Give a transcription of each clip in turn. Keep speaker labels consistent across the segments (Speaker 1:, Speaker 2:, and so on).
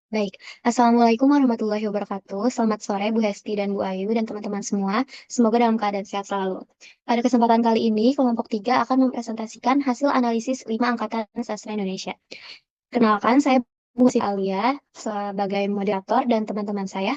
Speaker 1: Baik, Assalamualaikum warahmatullahi wabarakatuh. Selamat sore Bu Hesti dan Bu Ayu dan teman-teman semua. Semoga dalam keadaan sehat selalu. Pada kesempatan kali ini, kelompok 3 akan mempresentasikan hasil analisis 5 Angkatan Sastra Indonesia. Kenalkan, saya Bu Siti Alia sebagai moderator dan teman-teman saya.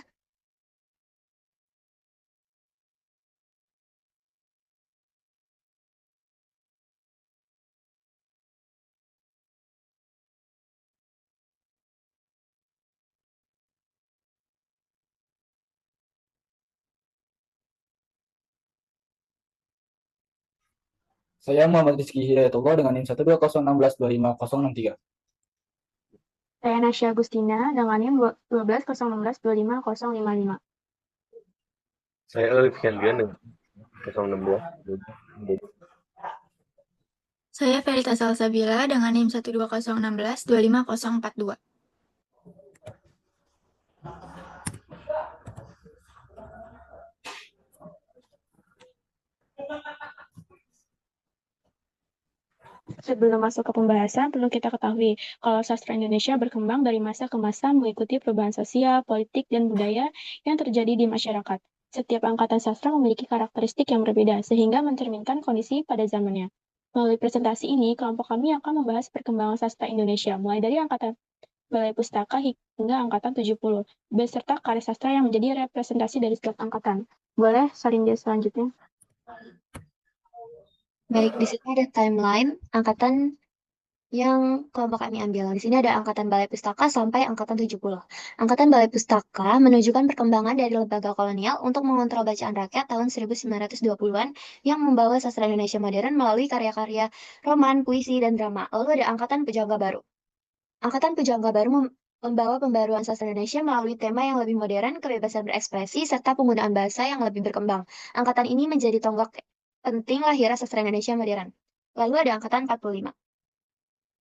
Speaker 2: Saya Muhammad Rizky Hidayatullah dengan NIM 12016256063.
Speaker 3: Saya Nasya Agustina dengan NIM 12 016 25 055.
Speaker 4: Saya Alif Hendrian dengan 016.
Speaker 5: Saya Verita Salsabila dengan NIM 12016 25 042.
Speaker 3: Sebelum masuk ke pembahasan, perlu kita ketahui kalau sastra Indonesia berkembang dari masa ke masa mengikuti perubahan sosial, politik, dan budaya yang terjadi di masyarakat. Setiap angkatan sastra memiliki karakteristik yang berbeda, sehingga mencerminkan kondisi pada zamannya. Melalui presentasi ini, kelompok kami akan membahas perkembangan sastra Indonesia, mulai dari angkatan Balai Pustaka hingga angkatan 70, beserta karya sastra yang menjadi representasi dari setiap angkatan. Boleh salin dia selanjutnya?
Speaker 1: Baik, di sini ada timeline angkatan yang kelompok kami ambil. Di sini ada Angkatan Balai Pustaka sampai Angkatan 70. Angkatan Balai Pustaka menunjukkan perkembangan dari lembaga kolonial untuk mengontrol bacaan rakyat tahun 1920-an yang membawa sastra Indonesia modern melalui karya-karya roman, puisi, dan drama. Lalu ada Angkatan Pujangga Baru. Angkatan Pujangga Baru membawa pembaruan sastra Indonesia melalui tema yang lebih modern, kebebasan berekspresi, serta penggunaan bahasa yang lebih berkembang. Angkatan ini menjadi tonggak penting lahirnya sastra Indonesia modern. Lalu ada Angkatan 45.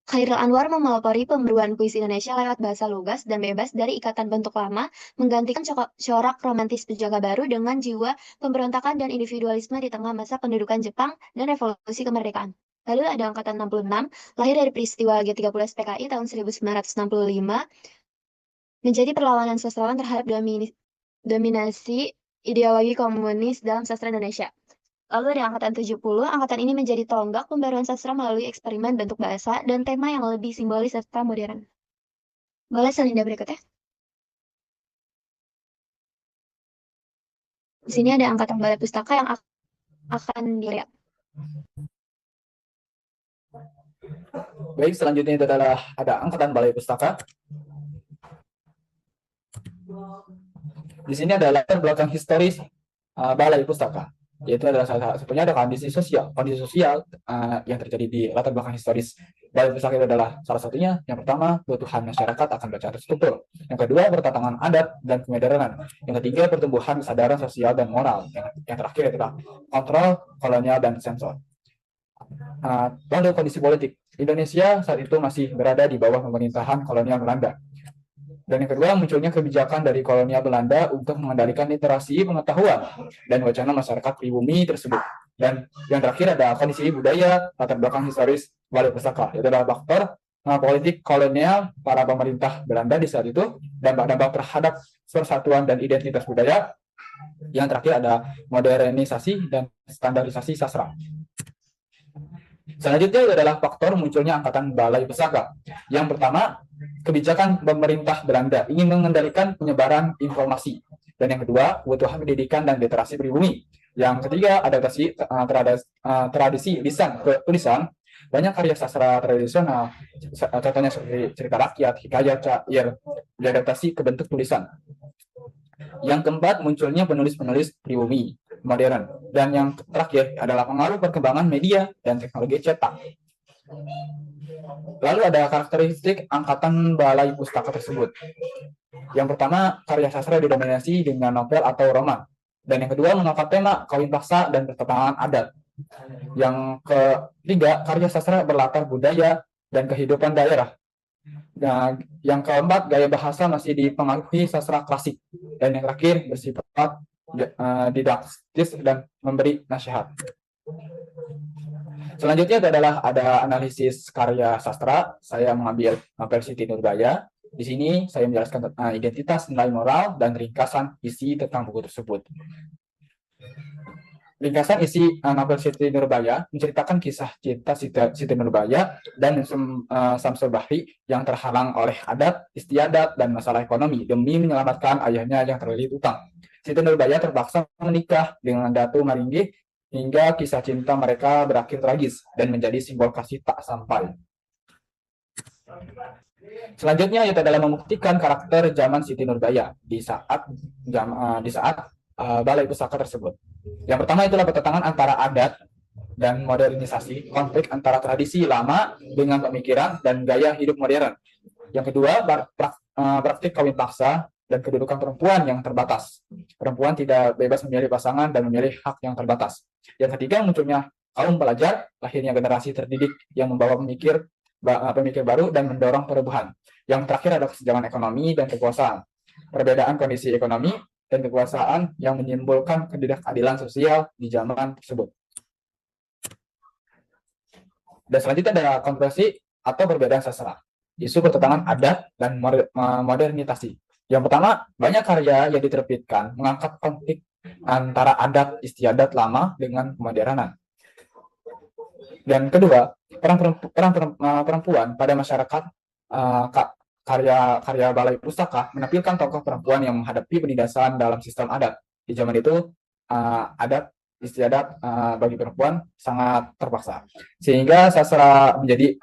Speaker 1: Khairil Anwar memelopori pembaruan puisi Indonesia lewat bahasa lugas dan bebas dari ikatan bentuk lama, menggantikan corak romantis penjaga baru dengan jiwa pemberontakan dan individualisme di tengah masa pendudukan Jepang dan revolusi kemerdekaan. Lalu ada Angkatan 66, lahir dari peristiwa G30 PKI tahun 1965, menjadi perlawanan sastrawan terhadap dominasi ideologi komunis dalam sastra Indonesia. Lalu dari angkatan 70, angkatan ini menjadi tonggak pembaruan sastra melalui eksperimen bentuk bahasa dan tema yang lebih simbolis serta modern. Boleh selinda berikutnya. Di sini ada angkatan balai pustaka yang akan dilihat.
Speaker 2: Baik, selanjutnya itu adalah ada Angkatan Balai Pustaka. Di sini ada latar belakang historis Balai Pustaka, yaitu adalah salah satunya ada kondisi sosial yang terjadi di latar belakang historis Balai Pustaka itu adalah salah satunya. Yang pertama, kebutuhan masyarakat akan bacaan terstruktur. Yang kedua, pertentangan adat dan kemodernan. Yang ketiga, pertumbuhan kesadaran sosial dan moral. Yang terakhir adalah kontrol kolonial dan sensor. Lalu kondisi politik Indonesia saat itu masih berada di bawah pemerintahan kolonial Belanda. Dan yang kedua, munculnya kebijakan dari kolonial Belanda untuk mengendalikan literasi pengetahuan dan wacana masyarakat pribumi tersebut. Dan yang terakhir ada kondisi budaya, latar belakang historis Balai Pustaka. Itu adalah faktor politik kolonial para pemerintah Belanda di saat itu, dampak-dampak terhadap persatuan dan identitas budaya. Yang terakhir ada modernisasi dan standarisasi sastra. Selanjutnya adalah faktor munculnya Angkatan Balai Pustaka. Yang pertama, kebijakan pemerintah Belanda ingin mengendalikan penyebaran informasi. Dan yang kedua, kebutuhan pendidikan dan literasi pribumi. Yang ketiga, adaptasi tradisi lisan ke tulisan. Banyak karya sastra tradisional, contohnya seperti cerita rakyat, hikayat, syair, diadaptasi ke bentuk tulisan. Yang keempat, munculnya penulis-penulis pribumi modern. Dan yang terakhir adalah pengaruh perkembangan media dan teknologi cetak. Lalu ada karakteristik Angkatan Balai Pustaka tersebut. Yang pertama, karya sastra didominasi dengan novel atau roman. Dan yang kedua, mengangkat tema kawin paksa dan pertentangan adat. Yang ketiga, karya sastra berlatar budaya dan kehidupan daerah. Nah, yang keempat, gaya bahasa masih dipengaruhi sastra klasik. Dan yang terakhir, bersifat didaktis dan memberi nasihat. Selanjutnya adalah ada analisis karya sastra. Saya mengambil novel Siti Nurbaya. Di sini saya menjelaskan tentang identitas, nilai moral, dan ringkasan isi tentang buku tersebut. Ringkasan isi novel Siti Nurbaya menceritakan kisah cinta Siti Nurbaya dan Samsul Bahri yang terhalang oleh adat, istiadat, dan masalah ekonomi demi menyelamatkan ayahnya yang terlilit utang. Siti Nurbaya terpaksa menikah dengan Datu Maringgi hingga kisah cinta mereka berakhir tragis dan menjadi simbol kasih tak sampai. Selanjutnya yaitu adalah membuktikan karakter zaman Siti Nurbaya di saat balai pusaka tersebut. Yang pertama itulah pertentangan antara adat dan modernisasi, konflik antara tradisi lama dengan pemikiran dan gaya hidup modern. Yang kedua, praktik kawin paksa dan kedudukan perempuan yang terbatas. Perempuan tidak bebas memilih pasangan dan memilih hak yang terbatas. Yang ketiga, munculnya kaum pelajar, lahirnya generasi terdidik yang membawa pemikir baru dan mendorong perubahan. Yang terakhir adalah kesenjangan ekonomi dan kekuasaan. Perbedaan kondisi ekonomi dan kekuasaan yang menimbulkan ketidakadilan sosial di zaman tersebut. Dan selanjutnya ada kontroversi atau perbedaan sastra. Isu pertentangan adat dan modernisasi. Yang pertama, banyak karya yang diterbitkan mengangkat konflik antara adat istiadat lama dengan kemodernan. Dan kedua, peran perempuan pada masyarakat, karya Balai Pustaka menampilkan tokoh perempuan yang menghadapi penindasan dalam sistem adat. Di zaman itu, adat istiadat bagi perempuan sangat terpaksa, sehingga sastra menjadi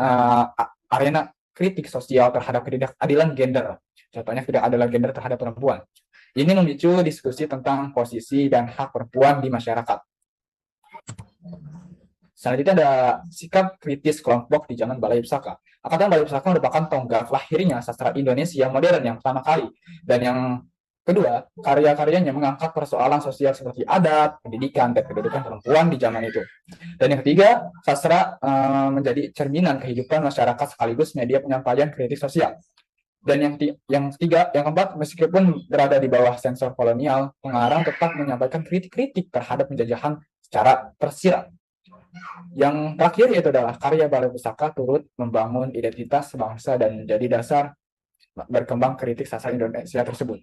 Speaker 2: arena kritik sosial terhadap ketidakadilan gender. Contohnya ketidakadilan gender terhadap perempuan. Ini memicu diskusi tentang posisi dan hak perempuan di masyarakat. Selanjutnya ada sikap kritis kelompok di zaman Balai Pustaka. Angkatan Balai Pustaka merupakan tonggak lahirnya sastra Indonesia modern yang pertama kali. Dan yang kedua, karya-karyanya mengangkat persoalan sosial seperti adat, pendidikan, dan kedudukan perempuan di zaman itu. Dan yang ketiga, sastra menjadi cerminan kehidupan masyarakat sekaligus media penyampaian kritik sosial. Dan yang keempat, meskipun berada di bawah sensor kolonial, pengarang tetap menyampaikan kritik-kritik terhadap penjajahan secara tersirat. Yang terakhir yaitu adalah karya Balai Pustaka turut membangun identitas bangsa dan menjadi dasar berkembang kritik sastra Indonesia tersebut.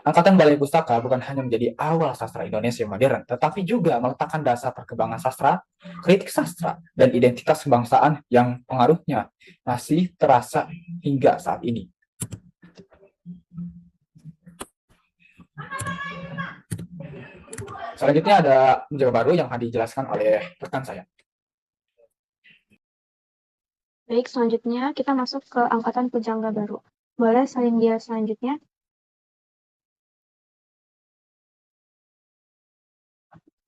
Speaker 2: Angkatan Balai Pustaka bukan hanya menjadi awal sastra Indonesia modern, tetapi juga meletakkan dasar perkembangan sastra, kritik sastra, dan identitas kebangsaan yang pengaruhnya masih terasa hingga saat ini. Selanjutnya ada Pujangga Baru yang akan dijelaskan oleh rekan saya.
Speaker 3: Baik, selanjutnya kita masuk ke angkatan Pujangga Baru. Boleh salin dia selanjutnya?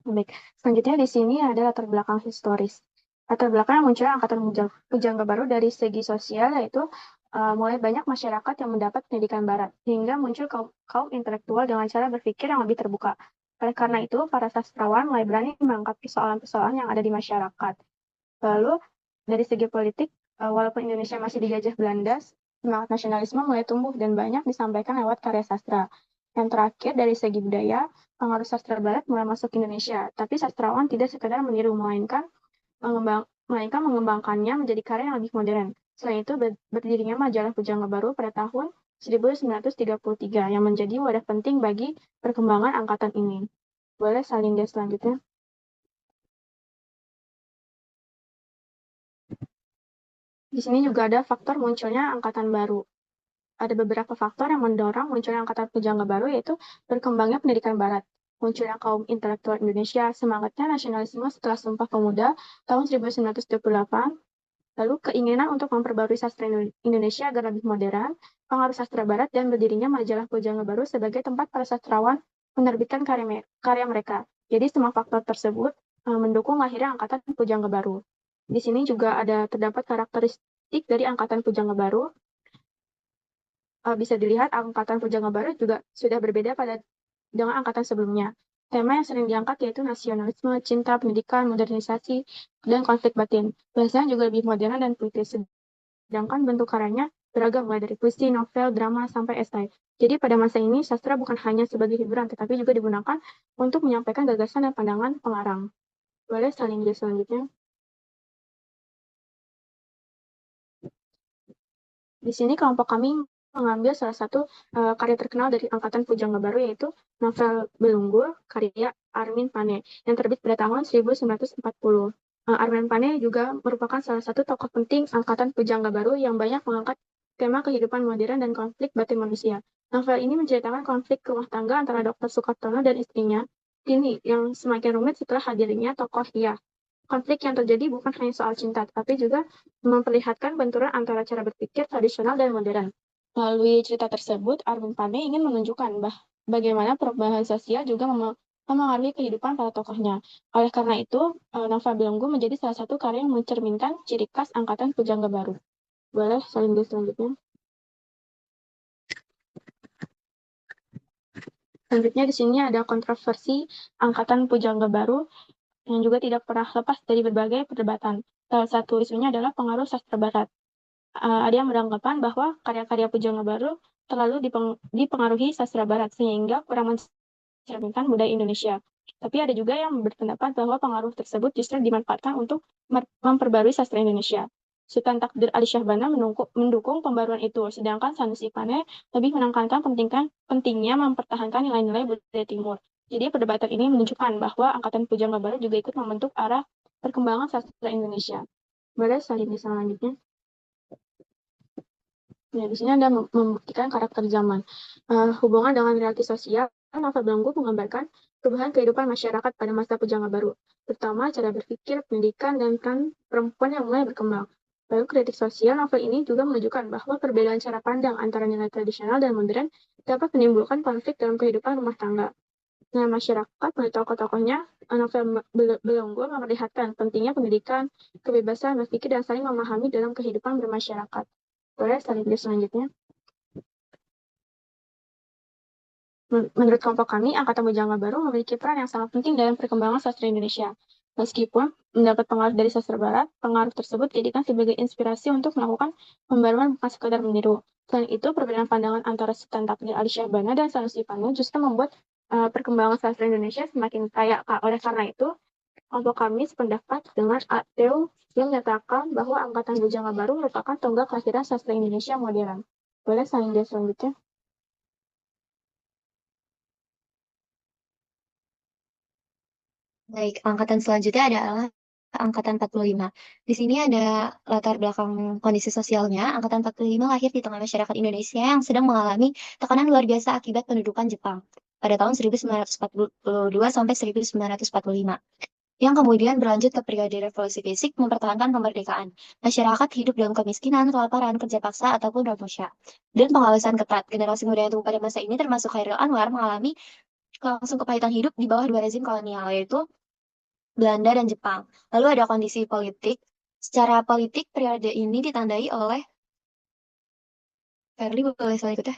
Speaker 3: Baik, selanjutnya di sini ada latar belakang historis. Latar belakang munculnya angkatan Pujangga Baru dari segi sosial, yaitu mulai banyak masyarakat yang mendapat pendidikan barat, hingga muncul kaum intelektual dengan cara berpikir yang lebih terbuka. Oleh karena itu, para sastrawan mulai berani mengangkat persoalan-persoalan yang ada di masyarakat. Lalu, dari segi politik, walaupun Indonesia masih dijajah Belanda, semangat nasionalisme mulai tumbuh dan banyak disampaikan lewat karya sastra. Yang terakhir, dari segi budaya, pengaruh sastra barat mulai masuk ke Indonesia, tapi sastrawan tidak sekedar meniru, melainkan mengembangkannya menjadi karya yang lebih modern. Selain itu, berdirinya majalah Pujangga Baru pada tahun 1933 yang menjadi wadah penting bagi perkembangan angkatan ini. Boleh salin dia selanjutnya? Di sini juga ada faktor munculnya angkatan baru. Ada beberapa faktor yang mendorong munculnya angkatan Pujangga Baru, yaitu berkembangnya pendidikan barat, munculnya kaum intelektual Indonesia, semangatnya nasionalisme setelah Sumpah Pemuda tahun 1928, lalu keinginan untuk memperbarui sastra Indonesia agar lebih modern, pengaruh sastra barat, dan berdirinya majalah Pujangga Baru sebagai tempat para sastrawan menerbitkan karya mereka. Jadi semua faktor tersebut mendukung lahirnya angkatan Pujangga Baru. Di sini juga terdapat karakteristik dari angkatan Pujangga Baru. Bisa dilihat angkatan Pujangga Baru juga sudah berbeda dengan angkatan sebelumnya. Tema yang sering diangkat yaitu nasionalisme, cinta, pendidikan, modernisasi, dan konflik batin. Bahasanya juga lebih modern dan puitis, sedangkan bentuk karyanya beragam, mulai dari puisi, novel, drama, sampai esai. Jadi pada masa ini, sastra bukan hanya sebagai hiburan, tetapi juga digunakan untuk menyampaikan gagasan dan pandangan pengarang. Boleh salin dia selanjutnya? Di sini kelompok kami mengambil salah satu karya terkenal dari Angkatan Pujangga Baru, yaitu novel Belunggur karya Armin Pane yang terbit pada tahun 1940. Armin Pane juga merupakan salah satu tokoh penting Angkatan Pujangga Baru yang banyak mengangkat tema kehidupan modern dan konflik batin manusia. Novel ini menceritakan konflik rumah tangga antara Dr. Sukartono dan istrinya, ini yang semakin rumit setelah hadirnya tokoh Hia. Konflik yang terjadi bukan hanya soal cinta, tapi juga memperlihatkan benturan antara cara berpikir tradisional dan modern. Melalui cerita tersebut, Armin Pane ingin menunjukkan bagaimana perubahan sosial juga memengaruhi kehidupan para tokohnya. Oleh karena itu, novel Belenggu menjadi salah satu karya yang mencerminkan ciri khas Angkatan Pujangga Baru. Boleh salin selanjutnya. Selanjutnya di sini ada kontroversi Angkatan Pujangga Baru yang juga tidak pernah lepas dari berbagai perdebatan. Salah satu isunya adalah pengaruh sastra barat. Ada yang beranggapan bahwa karya-karya Pujangga Baru terlalu dipengaruhi sastra barat sehingga kurang mencerminkan budaya Indonesia. Tapi ada juga yang berpendapat bahwa pengaruh tersebut justru dimanfaatkan untuk memperbarui sastra Indonesia. Sultan Takdir Ali Syahbana mendukung pembaruan itu, sedangkan Sanusi Pane lebih menekankan pentingnya mempertahankan nilai-nilai budaya Timur. Jadi perdebatan ini menunjukkan bahwa Angkatan Pujangga Baru juga ikut membentuk arah perkembangan sastra Indonesia. Boleh selanjutnya. Ya, di sini Anda membuktikan karakter zaman. Hubungan dengan realiti sosial, novel Belenggu menggambarkan perubahan kehidupan masyarakat pada masa Pujangga Baru, terutama cara berpikir, pendidikan, dan peran perempuan yang mulai berkembang. Lalu kritik sosial, novel ini juga menunjukkan bahwa perbedaan cara pandang antara nilai tradisional dan modern dapat menimbulkan konflik dalam kehidupan rumah tangga. Nah, masyarakat melalui tokoh-tokohnya, novel Belenggu memperlihatkan pentingnya pendidikan, kebebasan berpikir, dan saling memahami dalam kehidupan bermasyarakat. Boleh selanjutnya. Menurut kelompok kami, Angkatan Pujangga Baru memiliki peran yang sangat penting dalam perkembangan sastra Indonesia. Meskipun mendapat pengaruh dari sastra barat, pengaruh tersebut dijadikan sebagai inspirasi untuk melakukan pembaruan bukan sekadar meniru. Selain itu, perbedaan pandangan antara Sultan Takdir Ali Syahbana dan Sanusi Pane justru membuat perkembangan sastra Indonesia semakin kaya. Oleh karena itu, kelompok kami sependapat dengan Ateu yang menyatakan bahwa Angkatan Pujangga Baru merupakan tonggak kelahiran sastra Indonesia modern. Boleh selanjutnya.
Speaker 1: Baik, angkatan selanjutnya adalah angkatan 45. Di sini ada latar belakang kondisi sosialnya. Angkatan 45 lahir di tengah masyarakat Indonesia yang sedang mengalami tekanan luar biasa akibat pendudukan Jepang pada tahun 1942 sampai 1945. Yang kemudian berlanjut ke periode revolusi fisik mempertahankan kemerdekaan. Masyarakat hidup dalam kemiskinan, kelaparan, kerja paksa, ataupun ramosya. Dan pengawasan ketat. Generasi muda yang tumbuh pada masa ini termasuk Chairil Anwar mengalami langsung kepahitan hidup di bawah dua rezim kolonial, yaitu Belanda dan Jepang. Lalu ada kondisi politik. Secara politik, periode ini ditandai oleh Verly, boleh selanjutnya.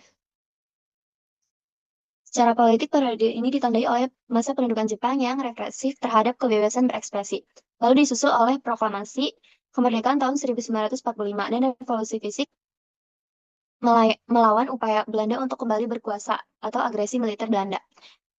Speaker 1: Secara politik, periode ini ditandai oleh masa pendudukan Jepang yang represif terhadap kebebasan berekspresi. Lalu disusul oleh proklamasi kemerdekaan tahun 1945 dan revolusi fisik melawan upaya Belanda untuk kembali berkuasa atau agresi militer Belanda.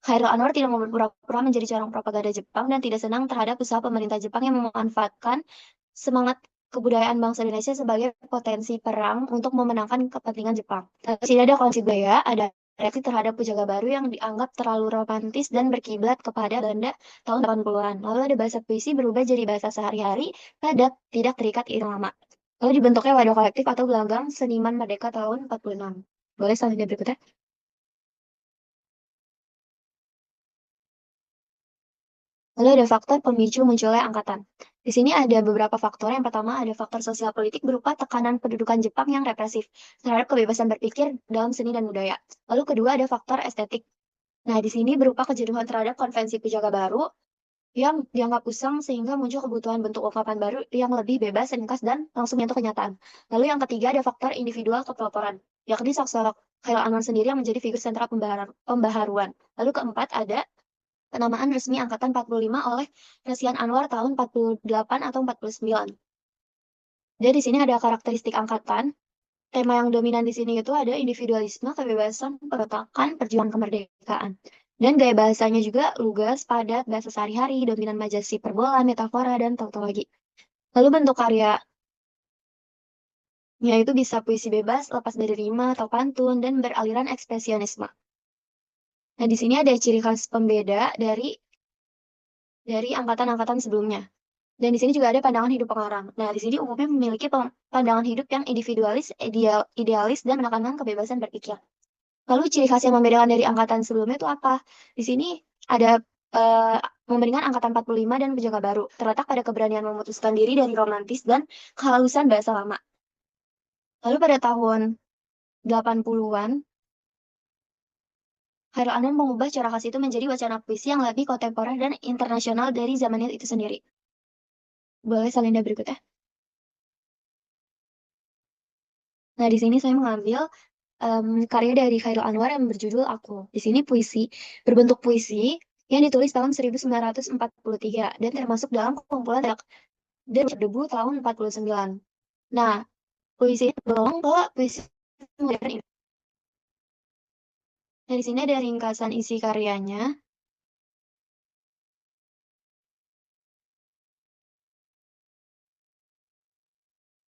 Speaker 1: Chairil Anwar tidak mau berpura-pura menjadi corong propaganda Jepang dan tidak senang terhadap usaha pemerintah Jepang yang memanfaatkan semangat kebudayaan bangsa Indonesia sebagai potensi perang untuk memenangkan kepentingan Jepang. Di sini ada konsep budaya, ada reaksi terhadap Pujangga Baru yang dianggap terlalu romantis dan berkiblat kepada Belanda tahun 80-an. Lalu ada bahasa puisi berubah jadi bahasa sehari-hari, tidak terikat irama. Lalu dibentuknya wadah kolektif atau gelanggang seniman merdeka tahun 46. Boleh selanjutnya berikutnya. Lalu ada faktor pemicu munculnya angkatan. Di sini ada beberapa faktor. Yang pertama ada faktor sosial politik berupa tekanan pendudukan Jepang yang represif terhadap kebebasan berpikir dalam seni dan budaya. Lalu kedua ada faktor estetik. Nah, di sini berupa kejenuhan terhadap konvensi Pujangga Baru yang dianggap usang sehingga muncul kebutuhan bentuk ungkapan baru yang lebih bebas, ringkas, dan langsung menyentuh kenyataan. Lalu yang ketiga ada faktor individual kepeloporan, yakni sosok Chairil Anwar sendiri yang menjadi figur sentral pembaharuan. Lalu keempat ada penamaan resmi Angkatan 45 oleh Resian Anwar tahun 48 atau 49. Jadi di sini ada karakteristik angkatan. Tema yang dominan di sini itu ada individualisme, kebebasan, pemberontakan, perjuangan kemerdekaan. Dan gaya bahasanya juga lugas, padat, bahasa sehari-hari, dominan majasi perbola, metafora, dan tautologi. Lalu bentuk karya yaitu bisa puisi bebas, lepas dari rima atau pantun, dan beraliran ekspresionisme. Nah, di sini ada ciri khas pembeda dari angkatan-angkatan sebelumnya. Dan di sini juga ada pandangan hidup pengarang. Nah, di sini umumnya memiliki pandangan hidup yang individualis, idealis, dan menekankan kebebasan berpikir. Lalu ciri khas yang membedakan dari angkatan sebelumnya itu apa? Di sini ada membandingkan angkatan 45 dan Pujangga Baru, terletak pada keberanian memutuskan diri dari romantis dan kehalusan bahasa lama. Lalu pada tahun 80-an, Khairul Anwar mengubah cara khas itu menjadi wacana puisi yang lebih kontemporer dan internasional dari zamannya itu sendiri. Boleh salin berikutnya. Nah, di sini saya mengambil karya dari Khairul Anwar yang berjudul Aku. Di sini berbentuk puisi yang ditulis tahun 1943 dan termasuk dalam kumpulan dan berdebu tahun 49. Nah, puisi ini tergolong ke puisi modern ini. Nah, di sini ada ringkasan isi karyanya.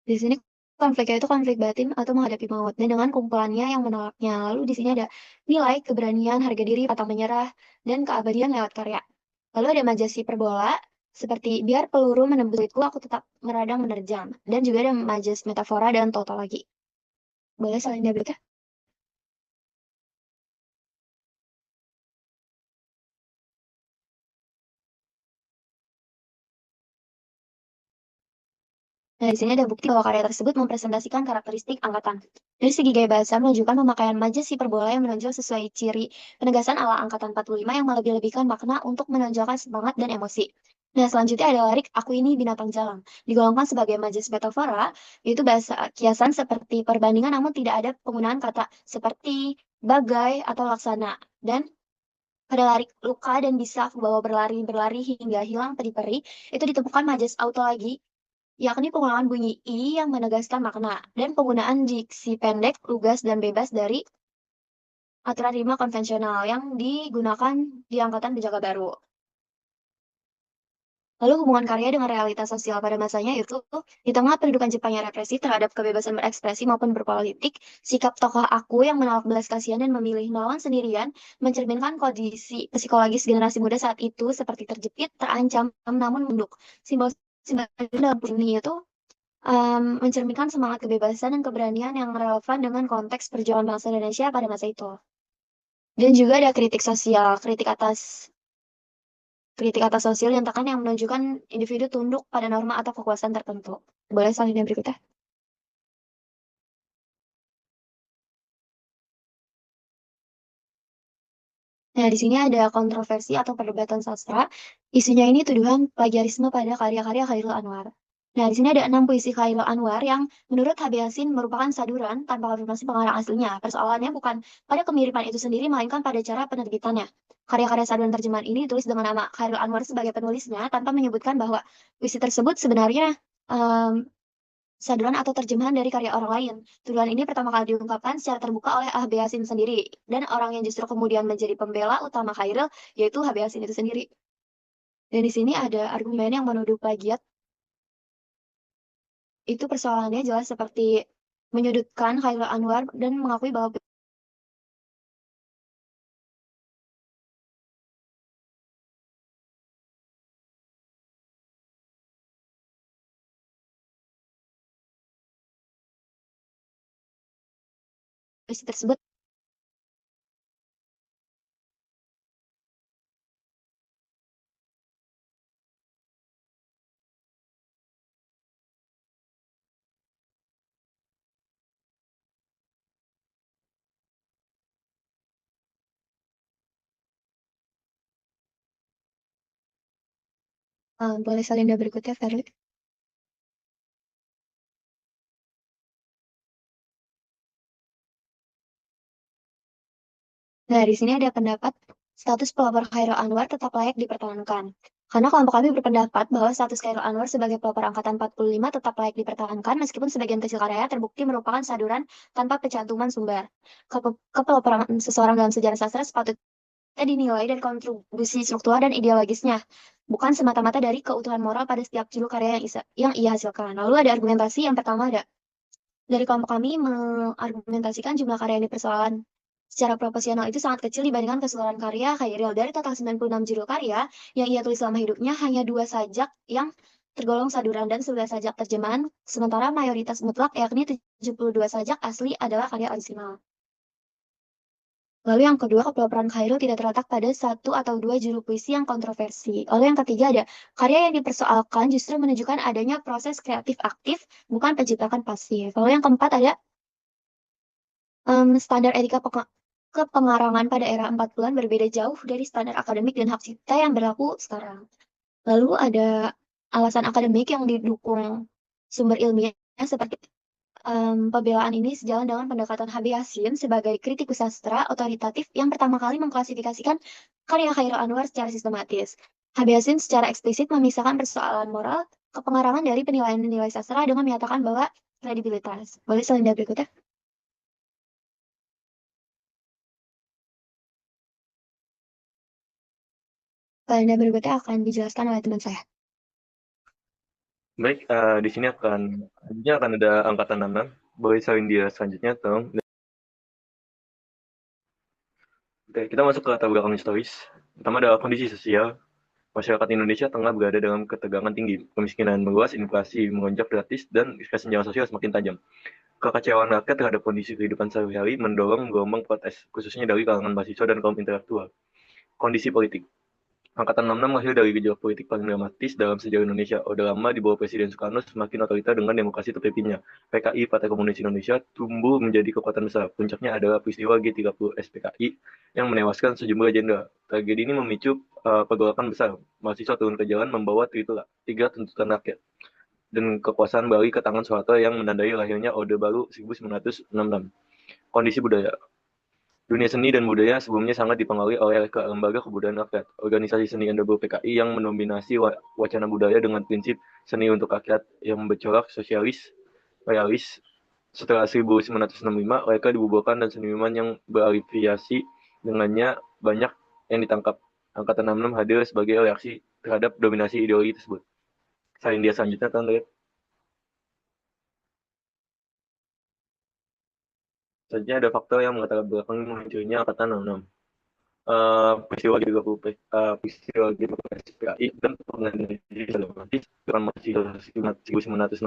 Speaker 1: Di sini konfliknya itu konflik batin atau menghadapi maut, dan dengan kumpulannya yang menolaknya. Lalu di sini ada nilai keberanian, harga diri, pantang menyerah, dan keabadian lewat karya. Lalu ada majas hiperbola, seperti biar peluru menembus kulitku, aku tetap meradang menerjang. Dan juga ada majas metafora dan tautologi. Boleh salin berikutnya. Nah, di sini ada bukti bahwa karya tersebut mempresentasikan karakteristik angkatan. Dari segi gaya bahasa, menunjukkan pemakaian majas hiperbola yang menonjol sesuai ciri penegasan ala angkatan 45 yang melebih-lebihkan makna untuk menonjolkan semangat dan emosi. Nah, selanjutnya ada lirik Aku Ini Binatang Jalang. Digolongkan sebagai majas metafora, yaitu bahasa kiasan seperti perbandingan namun tidak ada penggunaan kata seperti, bagai, atau laksana. Dan pada lirik luka dan bisa aku bawa berlari-berlari hingga hilang peri-peri, itu ditemukan majas autolagi, yakni pengulangan bunyi i yang menegaskan makna, dan penggunaan diksi pendek, lugas, dan bebas dari aturan rima konvensional yang digunakan di angkatan Pujangga Baru. Lalu hubungan karya dengan realitas sosial pada masanya itu, di tengah pendudukan Jepang yang represif terhadap kebebasan berekspresi maupun berpolitik, sikap tokoh Aku yang menolak belas kasihan dan memilih melawan sendirian mencerminkan kondisi psikologis generasi muda saat itu seperti terjepit, terancam, namun menunduk. Simbol dalam ini itu mencerminkan semangat kebebasan dan keberanian yang relevan dengan konteks perjuangan bangsa Indonesia pada masa itu. Dan juga ada kritik atas sosial yang tekan yang menunjukkan individu tunduk pada norma atau kekuasaan tertentu. Boleh selanjutnya berikutnya. Nah, di sini ada kontroversi atau perdebatan sastra. Isinya ini tuduhan plagiarisme pada karya-karya Khairul Anwar. Nah, di sini ada 6 puisi Khairul Anwar yang menurut H.B. Yassin merupakan saduran tanpa konfirmasi pengarang aslinya. Persoalannya bukan pada kemiripan itu sendiri, melainkan pada cara penerbitannya. Karya-karya saduran terjemahan ini ditulis dengan nama Khairul Anwar sebagai penulisnya, tanpa menyebutkan bahwa puisi tersebut sebenarnya saduran atau terjemahan dari karya orang lain. Tuduhan ini pertama kali diungkapkan secara terbuka oleh H.B. Yassin sendiri, dan orang yang justru kemudian menjadi pembela utama Khairul, yaitu H.B. Yassin itu sendiri. Dan di sini ada argumen yang menuduh plagiat. Itu persoalannya jelas seperti menyudutkan Khairul Anwar dan mengakui bahwa puisi tersebut boleh salinda berikutnya, Ferli. Nah, di sini ada pendapat status pelopor Khairul Anwar tetap layak dipertahankan. Karena kelompok kami berpendapat bahwa status Khairul Anwar sebagai pelopor angkatan 45 tetap layak dipertahankan meskipun sebagian kecil karyanya terbukti merupakan saduran tanpa pencantuman sumber. Kepeloporan seseorang dalam sejarah sastra sepatutnya dinilai dari kontribusi struktural dan ideologisnya, bukan semata-mata dari keutuhan moral pada setiap judul karya yang ia hasilkan. Lalu ada argumentasi yang pertama ada Dari kelompok kami mengargumentasikan jumlah karya yang dipersoalkan secara proporsional itu sangat kecil dibandingkan keseluruhan karya Khairil. Dari total 96 judul karya yang ia tulis selama hidupnya, hanya 2 sajak yang tergolong saduran dan 11 sajak terjemahan, sementara mayoritas mutlak yakni 72 sajak asli adalah karya orisinal. Lalu yang kedua, kepeloporan Khairil tidak terletak pada satu atau dua judul puisi yang kontroversi. Lalu yang ketiga ada karya yang dipersoalkan justru menunjukkan adanya proses kreatif aktif, bukan penciptakan pasif. Lalu yang keempat ada standar etika kepengarangan pada era 40-an berbeda jauh dari standar akademik dan hak cipta yang berlaku sekarang. Lalu ada alasan akademik yang didukung sumber ilmiah seperti pembelaan ini sejalan dengan pendekatan H.B. Yasin sebagai kritikus sastra otoritatif yang pertama kali mengklasifikasikan karya Khairil Anwar secara sistematis. H.B. Yasin secara eksplisit memisahkan persoalan moral kepengarangan dari penilaian nilai sastra dengan menyatakan bahwa kredibilitas. Boleh selanjutnya berikutnya? Selanjutnya berikutnya akan dijelaskan oleh teman saya.
Speaker 4: Baik, di sini selanjutnya akan ada angkatan 66. Boleh salin dia selanjutnya, tolong. Oke, kita masuk ke latar belakang historis. Pertama adalah kondisi sosial. Masyarakat Indonesia tengah berada dalam ketegangan tinggi, kemiskinan meluas, inflasi melonjak drastis, dan kesenjangan sosial semakin tajam. Kekecewaan rakyat terhadap kondisi kehidupan sehari-hari mendorong gelombang protes, khususnya dari kalangan mahasiswa dan kaum intelektual. Kondisi politik. Angkatan 66 lahir dari gejolak politik paling dramatis dalam sejarah Indonesia. Orde Lama di bawah Presiden Soekarno semakin otoriter dengan demokrasi terpimpinnya. PKI, Partai Komunis Indonesia, tumbuh menjadi kekuatan besar. Puncaknya adalah peristiwa G30 SPKI yang menewaskan sejumlah jenderal. Tragedi ini memicu pergolakan besar. Mahasiswa turun ke jalan membawa tiga tuntutan rakyat dan kekuasaan balik ke tangan Soeharto yang menandai lahirnya Orde Baru 1966. Kondisi budaya. Dunia seni dan budaya sebelumnya sangat dipengaruhi oleh lembaga kebudayaan rakyat, organisasi seni NWO PKI yang mendominasi wacana budaya dengan prinsip seni untuk rakyat yang bercorak sosialis, realis. Setelah 1965, mereka dibubarkan dan seniman yang berafiliasi dengannya banyak yang ditangkap. Angkatan 66 hadir sebagai reaksi terhadap dominasi ideologi tersebut. Selain dia selanjutnya, kan, selanjutnya ada faktor yang melatar belakangi munculnya Angkatan 66. Peristiwa G30 peristiwa G30 PKI dan pengadilan sistematis dengan masih 1966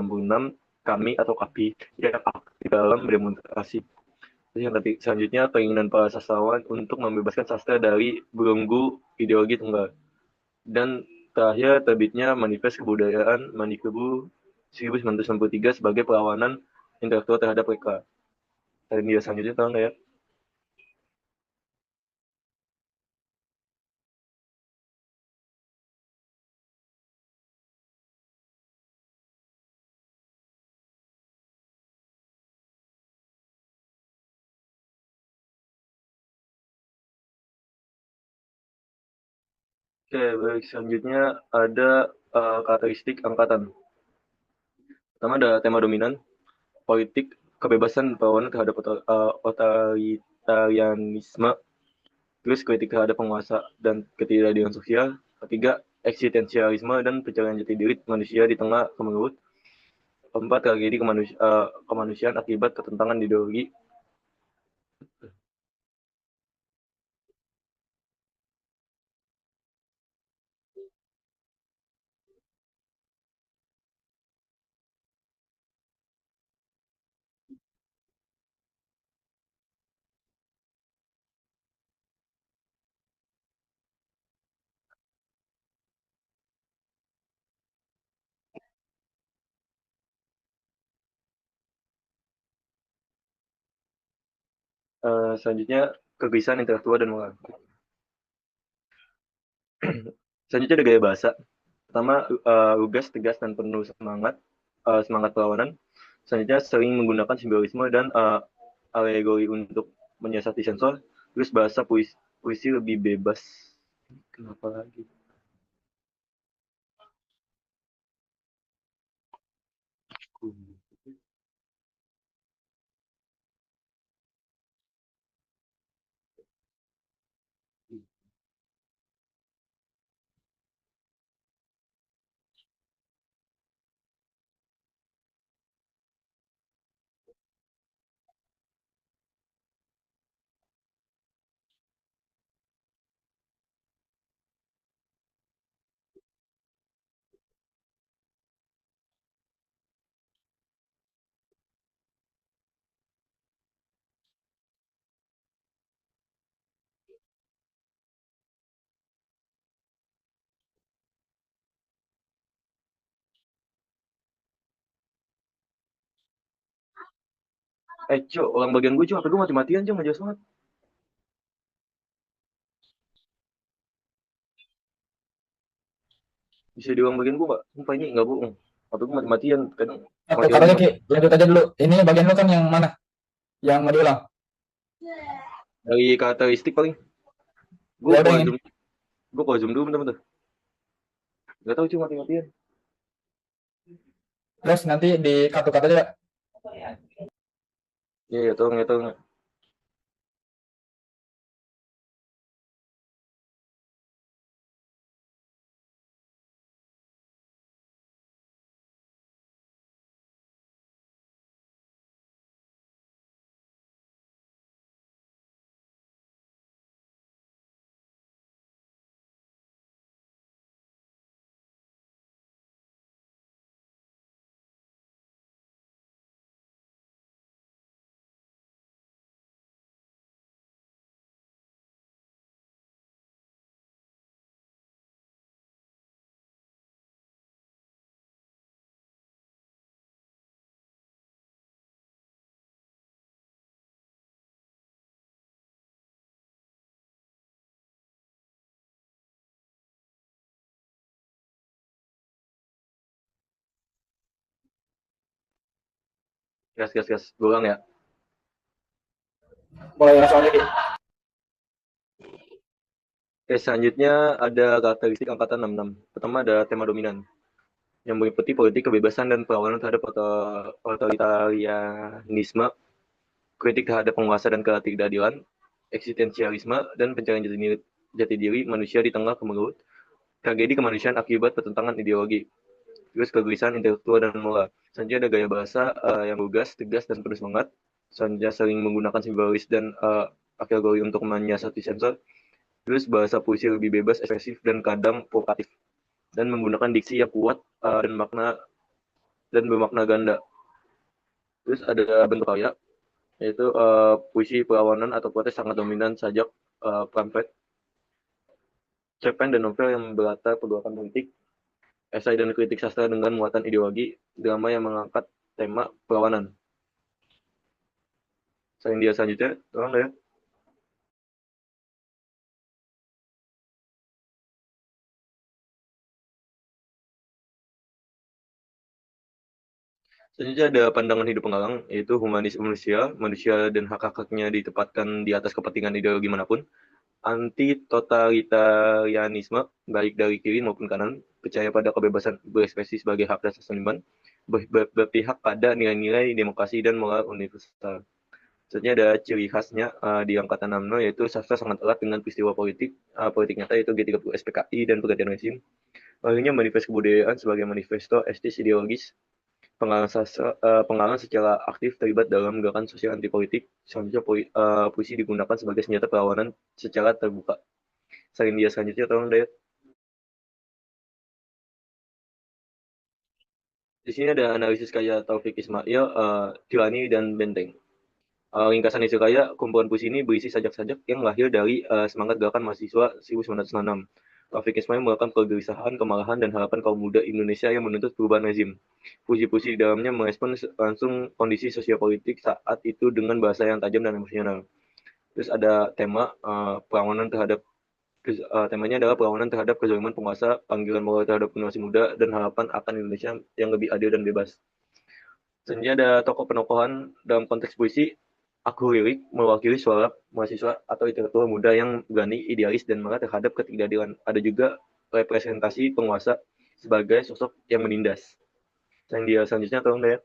Speaker 4: kami atau KAPI yang aktif dalam demonstrasi. Terus yang selanjutnya keinginan para sastrawan untuk membebaskan sastra dari belenggu ideologi tunggal. Dan terakhir terbitnya Manifest Kebudayaan Manikebu 1963 sebagai perlawanan intelektual terhadap mereka. Dan dia selanjutnya tahu nggak ya? Oke, baik. Selanjutnya ada karakteristik angkatan. Pertama ada tema dominan, politik, kebebasan perlawanan terhadap otoritarianisme, terus kritik terhadap penguasa dan ketidakadilan sosial. Ketiga, eksistensialisme dan pencarian jati diri manusia di tengah kemelut. Keempat, tragedi kemanusiaan akibat ketentangan ideologi. Selanjutnya, kegelisahan intelektual dan moral. Selanjutnya ada gaya bahasa. Pertama, lugas, tegas, dan penuh semangat perlawanan. Selanjutnya, sering menggunakan simbolisme dan alegori untuk menyiasati sensor. Terus bahasa puisi lebih bebas. Kenapa lagi? Cok, orang bagian gue, Cok, HP gue mati-matian, Cok, nggak jelas banget. Bisa di orang bagian gue nggak? Sumpah ini nggak bohong. HP gue mati-matian, kadang
Speaker 2: Satu
Speaker 4: mati
Speaker 2: kata
Speaker 4: lagi
Speaker 2: aja
Speaker 4: mati.
Speaker 2: Ki, lanjut aja dulu. Ini bagian lu kan yang mana? Yang mau diulang?
Speaker 4: Dari karakteristik paling, gue
Speaker 2: Ya udah
Speaker 4: kalau
Speaker 2: yang ini.
Speaker 4: zoom, gue kalau zoom dulu bentar-bentar. Nggak tahu, Cok, mati-matian.
Speaker 2: Terus nanti di kartu-kartu aja.
Speaker 4: Iya, ya, tolong, ya, tolong. Gas, gas, gas. Gue ulang ya.
Speaker 2: Mulai langsung aja Ki.
Speaker 4: Oke, selanjutnya ada karakteristik angkatan 66. Pertama ada tema dominan, yang meliputi politik kebebasan dan perlawanan terhadap otoritarianisme, kritik terhadap penguasa dan ketidakadilan, eksistensialisme, dan pencarian jati diri manusia di tengah kemelut, tragedi kemanusiaan akibat pertentangan ideologi, terus kegelisahan intelektual dan moral. Selanjutnya ada gaya bahasa yang lugas, tegas, dan penuh semangat. Selanjutnya sering menggunakan simbolis dan kategori untuk menyiasati sensor. Terus bahasa puisi lebih bebas, ekspresif, dan kadang provokatif. Dan menggunakan diksi yang kuat dan bermakna ganda. Terus ada bentuk karya, yaitu puisi perlawanan atau protes sangat dominan, sajak, pamflet, cerpen dan novel yang berlatar pergolakan politik, esai dan kritik sastra dengan muatan ideologi, drama yang mengangkat tema perlawanan. Selain dia selanjutnya, tolong ya. Selanjutnya ada pandangan hidup penggalang, yaitu humanis manusia, manusia dan hak-haknya ditempatkan di atas kepentingan ideologi manapun, anti totalitarianisme, baik dari kiri maupun kanan, percaya pada kebebasan berekspresi sebagai hak dasar seniman, berpihak pada nilai-nilai demokrasi dan moral universal. Selanjutnya ada ciri khasnya di angkatan 60, yaitu sastra sangat erat dengan peristiwa politik nyata, yaitu G30 SPKI dan pergantian rezim. Lainnya manifest kebudayaan sebagai manifesto estis ideologis, penggalang secara aktif terlibat dalam gerakan sosial anti politik. Selanjutnya puisi digunakan sebagai senjata perlawanan secara terbuka. Selain dia selanjutnya, tolong Dayat. Di sini ada analisis karya Taufik Ismail, Tirani, dan Benteng. Ringkasan isu karya, kumpulan puisi ini berisi sajak-sajak yang lahir dari semangat gerakan mahasiswa 1996. Taufik Ismail melakukan kegelisahan, kemarahan, dan harapan kaum muda Indonesia yang menuntut perubahan rezim. Puisi-puisi di dalamnya merespon langsung kondisi sosial-politik saat itu dengan bahasa yang tajam dan emosional. Terus ada tema perlawanan terhadap temanya adalah perlawanan terhadap kezaliman penguasa, panggilan moral terhadap generasi muda, dan harapan akan Indonesia yang lebih adil dan bebas. Selanjutnya ada tokoh penokohan dalam konteks puisi. Aku lirik mewakili suara mahasiswa atau intelektual muda yang berani, idealis, dan marah terhadap ketidakadilan. Ada juga representasi penguasa sebagai sosok yang menindas. Yang dia selanjutnya tolong deh.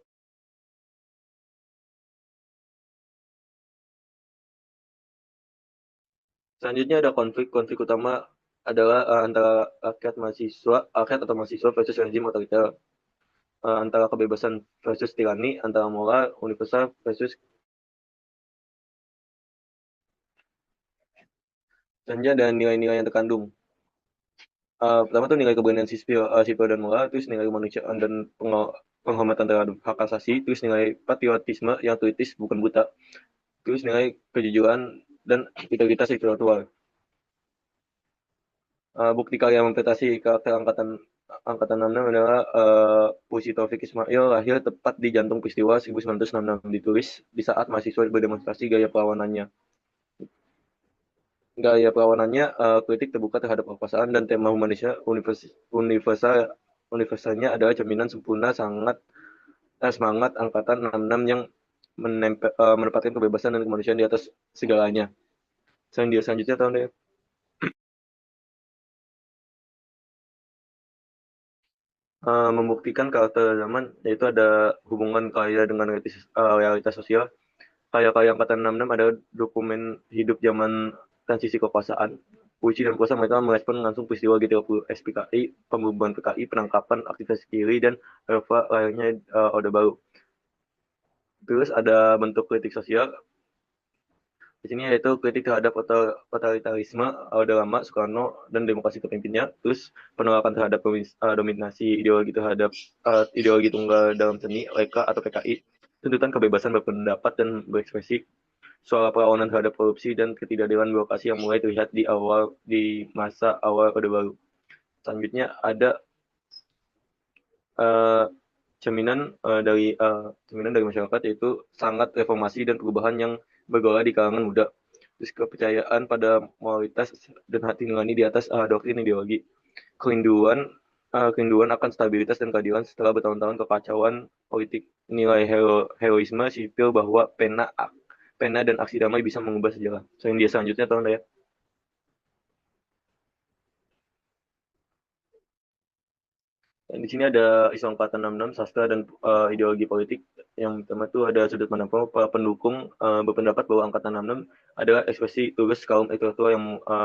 Speaker 4: Selanjutnya ada konflik utama adalah antara rakyat atau mahasiswa versus rezim otoriter, antara kebebasan versus tirani, antara moral universal versus. Selanjutnya ada nilai-nilai yang terkandung. Pertama tuh nilai keberanian sipil dan moral, terus nilai kemanusiaan dan penghormatan terhadap hak asasi, terus nilai patriotisme yang kritis bukan buta, terus nilai kejujuran dan integritas intelektual. Bukti karya interpretasi karakter angkatan angkatan 66 adalah Puisi Taufik Ismail lahir tepat di jantung peristiwa 1966, ditulis di saat mahasiswa berdemonstrasi gaya perlawanannya. Kritik terbuka terhadap kekuasaan dan tema humanisnya universalnya adalah cerminan sempurna semangat angkatan 66 yang menempatkan kebebasan dan kemanusiaan di atas segalanya. Selanjutnya tahun deh. Membuktikan karakter zaman, yaitu ada hubungan karya dengan realitas sosial. Karya-karya angkatan 66 ada dokumen hidup zaman transisi kekuasaan. Puisi dan prosa mereka merespon langsung peristiwa G30, SPKI, pembubaran PKI, penangkapan aktivis kiri, dan lahirnya Orde Baru. Terus ada bentuk kritik sosial. Di sini yaitu kritik terhadap totalitarisme Orde Lama, Soekarno, dan demokrasi kepemimpinannya. Terus penolakan terhadap dominasi ideologi tunggal dalam seni, Leka atau PKI. Tuntutan kebebasan berpendapat dan berekspresi, soal perlawanan terhadap korupsi dan ketidakadilan birokrasi yang mulai terlihat di masa awal Orde Baru. Selanjutnya ada cerminan dari masyarakat, yaitu sangat reformasi dan perubahan yang bergolak di kalangan muda. Terus kepercayaan pada moralitas dan hati nurani di atas doktrin ideologi. Kerinduan akan stabilitas dan keadilan setelah bertahun-tahun kekacauan politik. Nilai heroisme sipil bahwa pena dan aksi damai bisa mengubah sejarah. Selanjutnya tahun ya. Di sini ada isu angkatan 66, sastra dan ideologi politik. Yang pertama itu ada sudut pandang para pendukung berpendapat bahwa angkatan 66 adalah ekspresi tulus kaum intelektual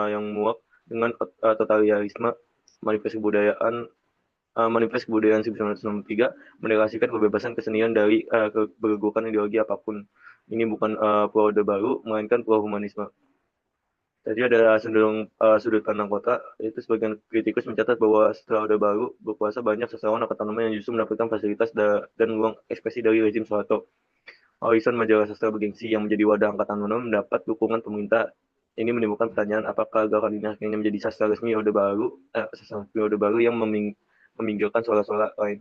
Speaker 4: yang muak dengan totalitarisme. Manifest kebudayaan 1963 mendeklarasikan kebebasan kesenian dari kebergurukan ideologi apapun. Ini bukan pro Orde Baru, melainkan pro humanisme. Jadi ada sudut pandang kota, itu sebagian kritikus mencatat bahwa setelah Orde Baru berkuasa, banyak sastrawan angkatan 66 yang justru mendapatkan fasilitas dan ruang ekspresi dari rezim Soeharto. Horizon, majalah sastra bergengsi yang menjadi wadah angkatan 66, mendapat dukungan pemerintah. Ini menimbulkan pertanyaan apakah gerakan ini akhirnya menjadi sastra resmi Orde Baru yang meminggirkan suara-suara lain.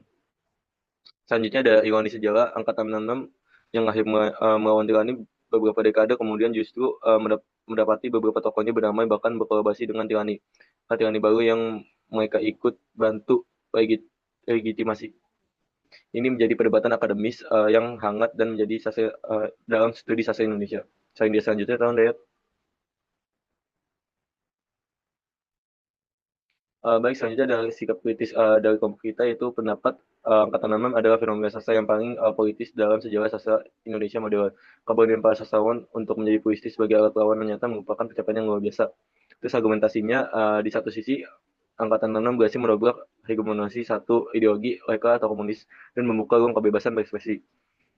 Speaker 4: Selanjutnya ada ironi sejarah, angkatan 66 yang lahir melawan tirani beberapa dekade kemudian justru mendapati beberapa tokohnya berdamai bahkan berkolaborasi dengan tirani baru yang mereka ikut bantu legitimasi. Ini menjadi perdebatan akademis yang hangat dan menjadi dalam studi sastra Indonesia. Selanjutnya tahun Dayat. Baik, selanjutnya dari sikap kritis dari kelompok kita, yaitu pendapat angkatan 66 adalah fenomena sastra yang paling politis dalam sejarah sastra Indonesia modern. Keberanian para sastrawan untuk menjadi puitis sebagai alat perlawanan nyata merupakan pencapaian yang luar biasa. Terus argumentasinya, di satu sisi angkatan 66 berhasil meroboh hegemoni satu ideologi Leka atau komunis dan membuka ruang kebebasan berekspresi.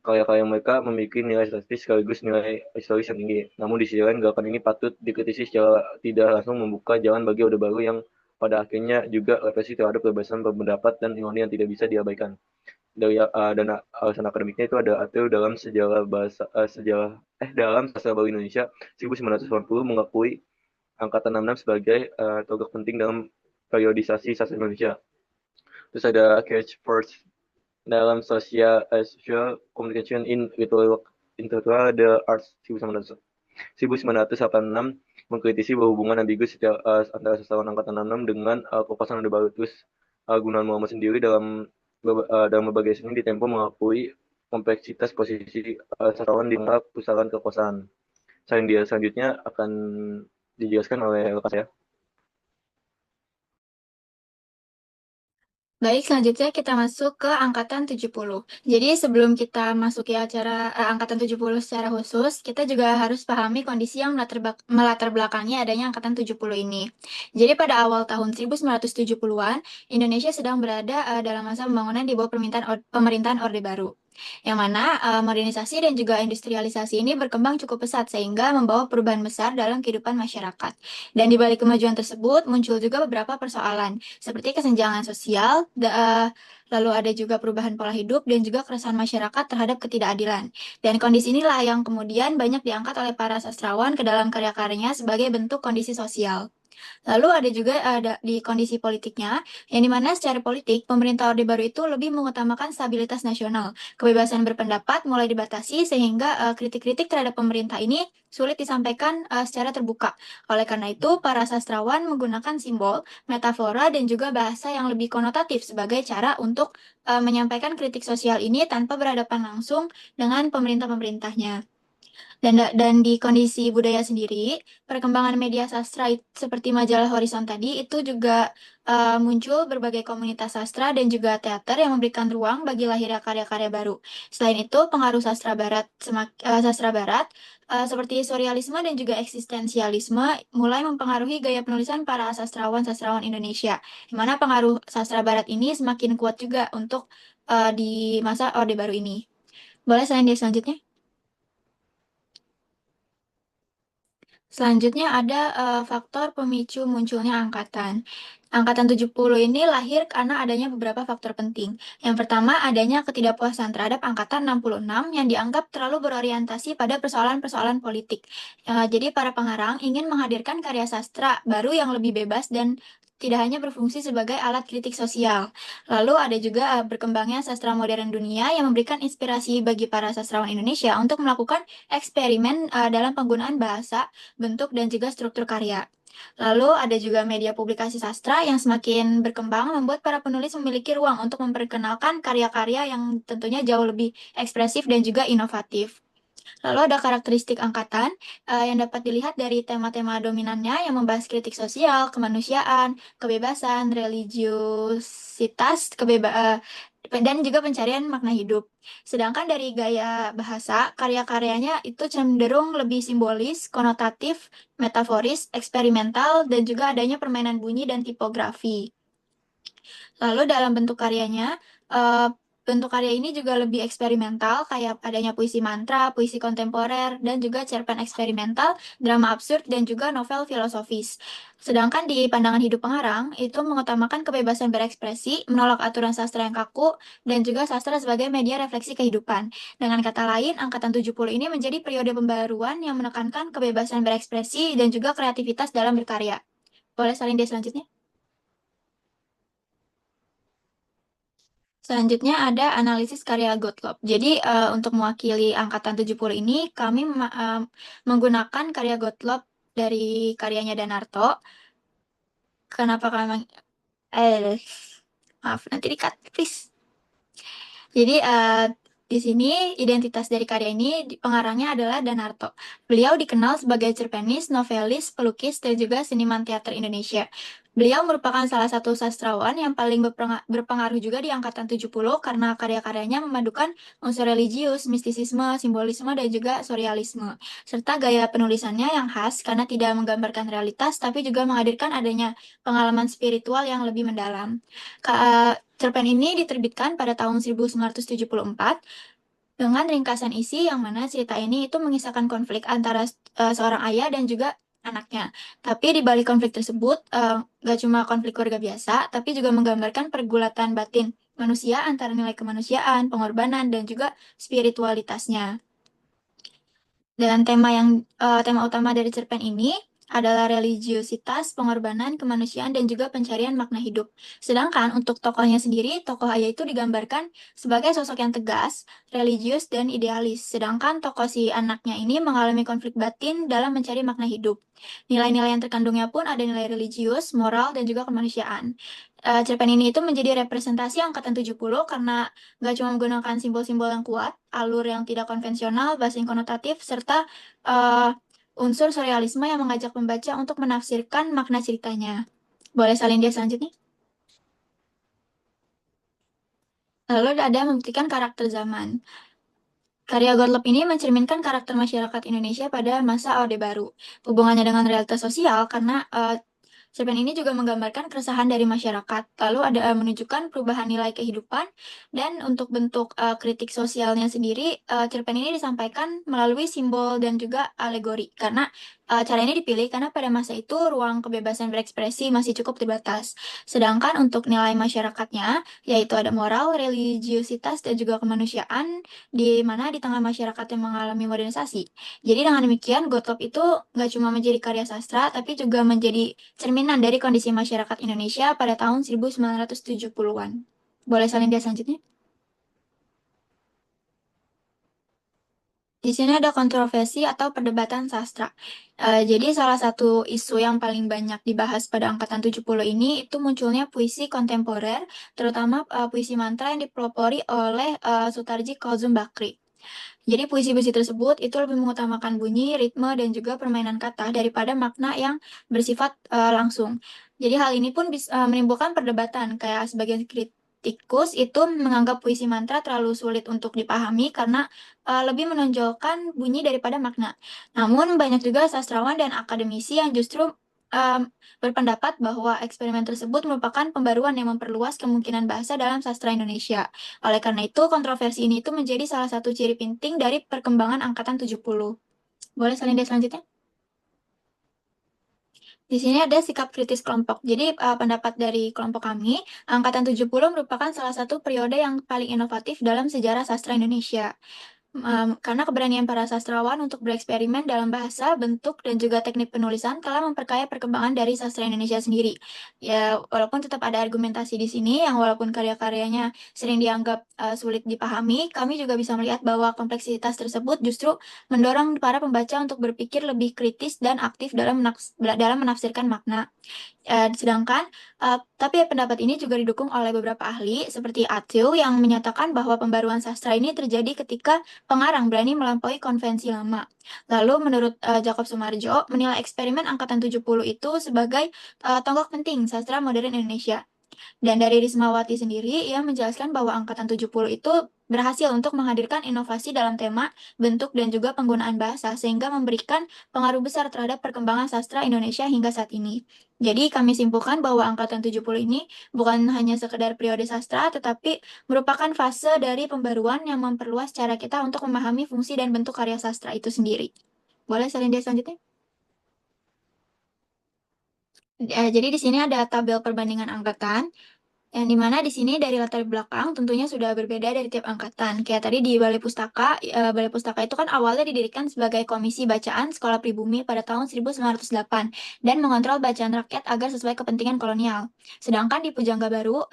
Speaker 4: Karya-karya mereka memiliki nilai statistik sekaligus nilai historis yang tinggi. Namun di sisi lain, gerakan ini patut dikritisi secara tidak langsung membuka jalan bagi Orde Baru yang pada akhirnya juga represi terhadap kebebasan berpendapat dan ironi yang tidak bisa diabaikan. Dan alasan akademiknya itu ada artikel dalam dalam sastra baru Indonesia 1980 mengakui angkatan 66 sebagai tonggak penting dalam periodisasi sastra Indonesia. Terus ada Catch First dalam social communication in intellectual the arts 1986 mengkritisi bahwa hubungan ambigus antara sastrawan angkatan 66 dengan kekuasaan Orde Baru. Terus Gunawan Muhammad sendiri dalam berbagai seni di Tempo mengakui kompleksitas posisi sastrawan di tengah pusaran kekuasaan. Selanjutnya akan dijelaskan oleh Lukas ya.
Speaker 5: Baik, selanjutnya kita masuk ke angkatan 70. Jadi sebelum kita masuki acara angkatan 70 secara khusus, kita juga harus pahami kondisi yang melatar belakangi adanya angkatan 70 ini. Jadi pada awal tahun 1970-an, Indonesia sedang berada dalam masa pembangunan di bawah pemerintahan Orde Baru. Yang mana modernisasi dan juga industrialisasi ini berkembang cukup pesat sehingga membawa perubahan besar dalam kehidupan masyarakat. Dan di balik kemajuan tersebut muncul juga beberapa persoalan seperti kesenjangan sosial, lalu ada juga perubahan pola hidup dan juga keresahan masyarakat terhadap ketidakadilan. Dan kondisi inilah yang kemudian banyak diangkat oleh para sastrawan ke dalam karya-karyanya sebagai bentuk kondisi sosial. Lalu ada juga di kondisi politiknya, yang dimana secara politik, pemerintah Orde Baru itu lebih mengutamakan stabilitas nasional. Kebebasan berpendapat mulai dibatasi sehingga kritik-kritik terhadap pemerintah ini sulit disampaikan secara terbuka. Oleh karena itu, para sastrawan menggunakan simbol, metafora, dan juga bahasa yang lebih konotatif sebagai cara untuk menyampaikan kritik sosial ini tanpa berhadapan langsung dengan pemerintah-pemerintahnya. Dan di kondisi budaya sendiri, perkembangan media sastra seperti majalah Horizon tadi itu juga muncul berbagai komunitas sastra dan juga teater yang memberikan ruang bagi lahirnya karya-karya baru. Selain itu, pengaruh sastra barat seperti surrealisme dan juga eksistensialisme mulai mempengaruhi gaya penulisan para sastrawan-sastrawan Indonesia, di mana pengaruh sastra barat ini semakin kuat juga untuk di masa Orde Baru ini. Boleh slide selanjutnya? Selanjutnya ada faktor pemicu munculnya angkatan. Angkatan 70 ini lahir karena adanya beberapa faktor penting. Yang pertama, adanya ketidakpuasan terhadap angkatan 66 yang dianggap terlalu berorientasi pada persoalan-persoalan politik. Jadi para pengarang ingin menghadirkan karya sastra baru yang lebih bebas dan tidak hanya berfungsi sebagai alat kritik sosial. Lalu ada juga berkembangnya sastra modern dunia yang memberikan inspirasi bagi para sastrawan Indonesia untuk melakukan eksperimen dalam penggunaan bahasa, bentuk, dan juga struktur karya. Lalu ada juga media publikasi sastra yang semakin berkembang membuat para penulis memiliki ruang untuk memperkenalkan karya-karya yang tentunya jauh lebih ekspresif dan juga inovatif. Lalu ada karakteristik angkatan yang dapat dilihat dari tema-tema dominannya yang membahas kritik sosial, kemanusiaan, kebebasan, religiusitas, dan juga pencarian makna hidup. Sedangkan dari gaya bahasa, karya-karyanya itu cenderung lebih simbolis, konotatif, metaforis, eksperimental, dan juga adanya permainan bunyi dan tipografi. Lalu dalam bentuk karya ini juga lebih eksperimental, kayak adanya puisi mantra, puisi kontemporer, dan juga cerpen eksperimental, drama absurd, dan juga novel filosofis. Sedangkan di pandangan hidup pengarang, itu mengutamakan kebebasan berekspresi, menolak aturan sastra yang kaku, dan juga sastra sebagai media refleksi kehidupan. Dengan kata lain, Angkatan 70 ini menjadi periode pembaruan yang menekankan kebebasan berekspresi dan juga kreativitas dalam berkarya. Boleh salin dia selanjutnya? Selanjutnya ada analisis karya Gottlob. Jadi untuk mewakili angkatan 70 ini kami menggunakan karya Gottlob dari karyanya Danarto. Kenapa kami maaf nanti di-cut please. Jadi di sini identitas dari karya ini pengarangnya adalah Danarto. Beliau dikenal sebagai cerpenis, novelis, pelukis, dan juga seniman teater Indonesia. Beliau merupakan salah satu sastrawan yang paling berpengaruh juga di angkatan 70 karena karya-karyanya memadukan unsur religius, mistisisme, simbolisme, dan juga surrealisme. Serta gaya penulisannya yang khas karena tidak menggambarkan realitas tapi juga menghadirkan adanya pengalaman spiritual yang lebih mendalam. Cerpen ini diterbitkan pada tahun 1974 dengan ringkasan isi yang mana cerita ini itu mengisahkan konflik antara seorang ayah dan juga anaknya. Tapi di balik konflik tersebut, gak cuma konflik keluarga biasa, tapi juga menggambarkan pergulatan batin manusia antara nilai kemanusiaan, pengorbanan, dan juga spiritualitasnya. Dan tema utama dari cerpen ini adalah religiusitas, pengorbanan, kemanusiaan, dan juga pencarian makna hidup. Sedangkan untuk tokohnya sendiri, tokoh ayah itu digambarkan sebagai sosok yang tegas, religius, dan idealis. Sedangkan tokoh si anaknya ini mengalami konflik batin dalam mencari makna hidup. Nilai-nilai yang terkandungnya pun ada nilai religius, moral, dan juga kemanusiaan. Cerpen ini itu menjadi representasi angkatan 70 karena nggak cuma menggunakan simbol-simbol yang kuat, alur yang tidak konvensional, bahasa yang konotatif, serta unsur surrealisme yang mengajak pembaca untuk menafsirkan makna ceritanya. Boleh salin dia selanjutnya? Lalu ada membuktikan karakter zaman. Karya Gottlob ini mencerminkan karakter masyarakat Indonesia pada masa Orde Baru. Hubungannya dengan realitas sosial karena Cerpen ini juga menggambarkan keresahan dari masyarakat, lalu ada menunjukkan perubahan nilai kehidupan, dan untuk bentuk kritik sosialnya sendiri, cerpen ini disampaikan melalui simbol dan juga alegori, karena cara ini dipilih karena pada masa itu ruang kebebasan berekspresi masih cukup terbatas. Sedangkan untuk nilai masyarakatnya, yaitu ada moral, religiusitas, dan juga kemanusiaan, di mana di tengah masyarakat yang mengalami modernisasi. Jadi dengan demikian, Gottlob itu nggak cuma menjadi karya sastra, tapi juga menjadi cerminan dari kondisi masyarakat Indonesia pada tahun 1970-an. Boleh salin dia selanjutnya? Di sini ada kontroversi atau perdebatan sastra. Jadi salah satu isu yang paling banyak dibahas pada angkatan 70 ini itu munculnya puisi kontemporer, terutama puisi mantra yang dipelopori oleh Sutarji Kazum Bakri. Jadi puisi-puisi tersebut itu lebih mengutamakan bunyi, ritme, dan juga permainan kata daripada makna yang bersifat langsung. Jadi hal ini pun bisa menimbulkan perdebatan, kayak sebagian kritikus itu menganggap puisi mantra terlalu sulit untuk dipahami karena lebih menonjolkan bunyi daripada makna. Namun banyak juga sastrawan dan akademisi yang justru berpendapat bahwa eksperimen tersebut merupakan pembaruan yang memperluas kemungkinan bahasa dalam sastra Indonesia. Oleh karena itu, kontroversi ini itu menjadi salah satu ciri penting dari perkembangan angkatan 70. Boleh salin dia selanjutnya? Di sini ada sikap kritis kelompok. Jadi, pendapat dari kelompok kami, angkatan 70 merupakan salah satu periode yang paling inovatif dalam sejarah sastra Indonesia. Karena keberanian para sastrawan untuk bereksperimen dalam bahasa, bentuk, dan juga teknik penulisan telah memperkaya perkembangan dari sastra Indonesia sendiri. Ya, walaupun tetap ada argumentasi di sini yang walaupun karya-karyanya sering dianggap sulit dipahami, kami juga bisa melihat bahwa kompleksitas tersebut justru mendorong para pembaca untuk berpikir lebih kritis dan aktif dalam menafsirkan makna. Sedangkan, tapi pendapat ini juga didukung oleh beberapa ahli seperti Athill yang menyatakan bahwa pembaruan sastra ini terjadi ketika pengarang berani melampaui konvensi lama. Lalu menurut Jacob Sumarjo, menilai eksperimen angkatan 70 itu sebagai tonggak penting sastra modern Indonesia. Dan dari Rismawati sendiri, ia menjelaskan bahwa angkatan 70 itu berhasil untuk menghadirkan inovasi dalam tema, bentuk, dan juga penggunaan bahasa, sehingga memberikan pengaruh besar terhadap perkembangan sastra Indonesia hingga saat ini. Jadi kami simpulkan bahwa angkatan 70 ini bukan hanya sekedar periode sastra, tetapi merupakan fase dari pembaruan yang memperluas cara kita untuk memahami fungsi dan bentuk karya sastra itu sendiri. Boleh salin dia selanjutnya? Jadi di sini ada tabel perbandingan angkatan. Yang dimana di sini dari latar belakang tentunya sudah berbeda dari tiap angkatan. Kayak tadi di Balai Pustaka itu kan awalnya didirikan sebagai Komisi Bacaan Sekolah Pribumi pada tahun 1908 dan mengontrol bacaan rakyat agar sesuai kepentingan kolonial. Sedangkan di Pujangga Baru,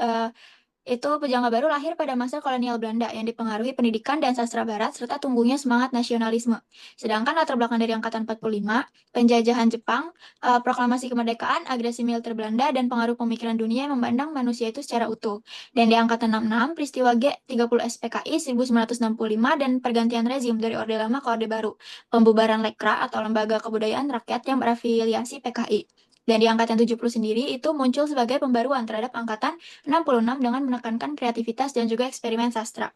Speaker 5: Pujangga Baru lahir pada masa kolonial Belanda yang dipengaruhi pendidikan dan sastra barat serta tumbuhnya semangat nasionalisme. Sedangkan latar belakang dari angkatan 45, penjajahan Jepang, proklamasi kemerdekaan, agresi militer Belanda, dan pengaruh pemikiran dunia yang memandang manusia itu secara utuh. Dan di angkatan 66, peristiwa G30 SPKI 1965 dan pergantian rezim dari Orde Lama ke Orde Baru, pembubaran Lekra atau Lembaga Kebudayaan Rakyat yang berafiliasi PKI. Dan di angkatan 70 sendiri itu muncul sebagai pembaruan terhadap angkatan 66 dengan menekankan kreativitas dan juga eksperimen sastra.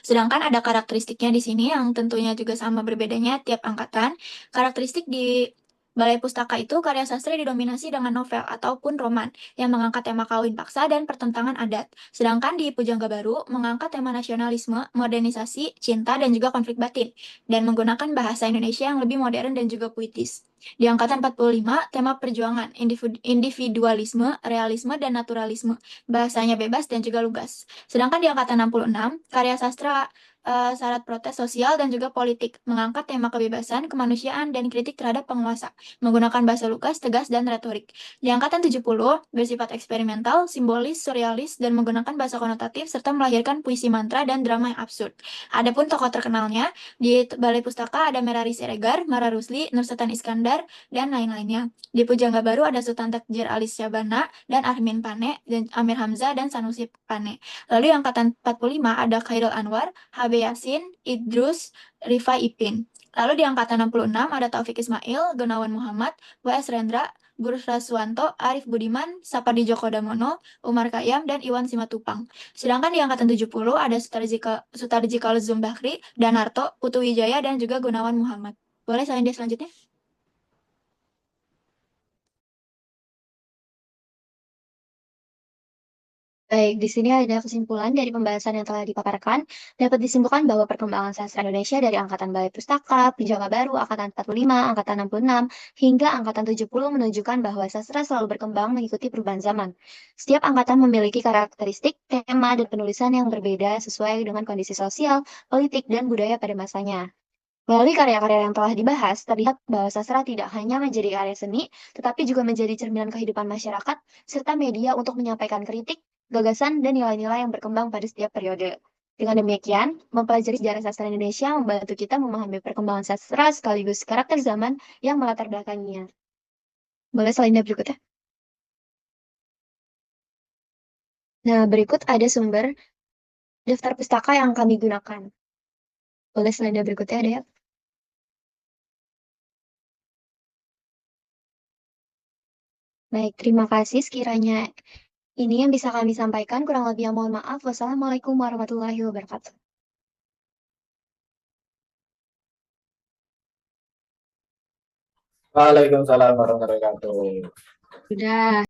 Speaker 5: Sedangkan ada karakteristiknya di sini yang tentunya juga sama berbedanya tiap angkatan. Karakteristik di Balai Pustaka itu karya sastra didominasi dengan novel ataupun roman yang mengangkat tema kawin paksa dan pertentangan adat. Sedangkan di Pujangga Baru mengangkat tema nasionalisme, modernisasi, cinta, dan juga konflik batin dan menggunakan bahasa Indonesia yang lebih modern dan juga puitis. Di angkatan 45, tema perjuangan, individualisme, realisme, dan naturalisme. Bahasanya bebas dan juga lugas. Sedangkan di angkatan 66, karya sastra syarat protes sosial dan juga politik, mengangkat tema kebebasan, kemanusiaan, dan kritik terhadap penguasa, menggunakan bahasa lugas, tegas, dan retorik. Di angkatan 70, bersifat eksperimental, simbolis, surrealis, dan menggunakan bahasa konotatif, serta melahirkan puisi mantra dan drama yang absurd. Adapun tokoh terkenalnya, di Balai Pustaka ada Merari Siregar, Mara Rusli, Nursultan Iskandar, dan lain-lainnya. Di Pujangga Baru ada Sultan Takjir Alis Syabana, dan Armin Pane, dan Amir Hamzah, dan Sanusi Pane. Lalu yang angkatan 45 ada Khairul Anwar, HB Yasin, Idrus, Rifai Ipin. Lalu di angkatan 66 ada Taufik Ismail, Gunawan Muhammad, W.S. Rendra, Guru Raswanto, Arif Budiman, Sapardi Djoko Damono, Umar Khayyam, dan Iwan Simatupang. Sedangkan di angkatan 70 ada Sutarji Kalzum Bakri, Danarto, Putu Wijaya, dan juga Gunawan Muhammad. Boleh salin dia selanjutnya?
Speaker 1: Baik, di sini ada kesimpulan dari pembahasan yang telah dipaparkan. Dapat disimpulkan bahwa perkembangan sastra Indonesia dari Angkatan Balai Pustaka, Pujangga Baru, Angkatan 45, Angkatan 66, hingga Angkatan 70 menunjukkan bahwa sastra selalu berkembang mengikuti perubahan zaman. Setiap angkatan memiliki karakteristik, tema, dan penulisan yang berbeda sesuai dengan kondisi sosial, politik, dan budaya pada masanya. Melalui karya-karya yang telah dibahas, terlihat bahwa sastra tidak hanya menjadi karya seni, tetapi juga menjadi cerminan kehidupan masyarakat, serta media untuk menyampaikan kritik, gagasan, dan nilai-nilai yang berkembang pada setiap periode. Dengan demikian, mempelajari sejarah sastra Indonesia membantu kita memahami perkembangan sastra sekaligus karakter zaman yang melatar belakanginya. Boleh slide berikutnya. Nah, berikut ada sumber daftar pustaka yang kami gunakan. Boleh slide berikutnya, ada ya? Baik, terima kasih sekiranya ini yang bisa kami sampaikan. Kurang lebihnya mohon maaf. Wassalamualaikum warahmatullahi wabarakatuh.
Speaker 2: Waalaikumsalam warahmatullahi wabarakatuh.
Speaker 1: Sudah.